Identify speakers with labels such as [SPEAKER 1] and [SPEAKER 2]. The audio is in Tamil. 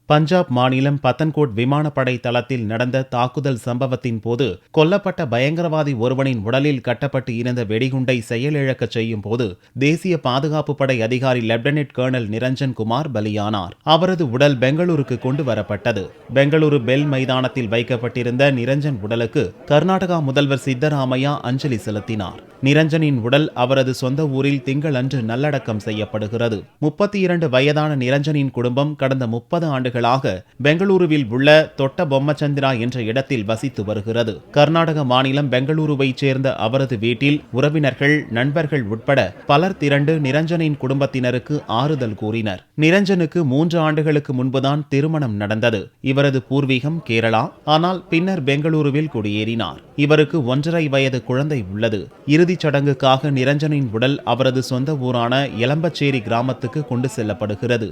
[SPEAKER 1] பஞ்சாப் மாநிலம் பத்தன்கோட் விமானப்படை தளத்தில் நடந்த தாக்குதல் சம்பவத்தின் போது கொல்லப்பட்ட பயங்கரவாதி ஒருவனின் உடலில் கட்டப்பட்டு இருந்த வெடிகுண்டை செயலிழக்கச் செய்யும் போது தேசிய பாதுகாப்பு படை அதிகாரி லெப்டினன்ட் கர்னல் நிரஞ்சன் குமார் பலியானார். அவரது உடல் பெங்களூருக்கு கொண்டு வரப்பட்டது. பெங்களூரு பெல் மைதானத்தில் வைக்கப்பட்டிருந்த நிரஞ்சன் உடலுக்கு கர்நாடகா முதல்வர் சித்தராமையா அஞ்சலி செலுத்தினார். நிரஞ்சனின் உடல் அவரது சொந்த ஊரில் திங்களன்று நல்லடக்கம் செய்யப்படுகிறது. 32 வயதான நிரஞ்சனின் குடும்பம் கடந்த 30 ஆண்டுகளாக பெங்களூருவில் உள்ள தொட்ட பொம்மச்சந்திரா என்ற இடத்தில் வசித்து வருகிறது. கர்நாடக மாநிலம் பெங்களூருவைச் சேர்ந்த அவரது வீட்டில் உறவினர்கள், நண்பர்கள் உட்பட பலர் திரண்டு நிரஞ்சனின் குடும்பத்தினருக்கு ஆறுதல் கூறினர். நிரஞ்சனுக்கு 3 ஆண்டுகளுக்கு முன்புதான் திருமணம் நடந்தது. இவரது பூர்வீகம் கேரளா. ஆனால் பின்னர் பெங்களூருவில் குடியேறினார். இவருக்கு 1.5 வயது குழந்தை உள்ளது. இறுதிச் சடங்குக்காக நிரஞ்சனின் உடல் அவரது சொந்த ஊரான எலம்பச்சேரி கிராமத்துக்கு கொண்டு செல்லப்படுகிறது.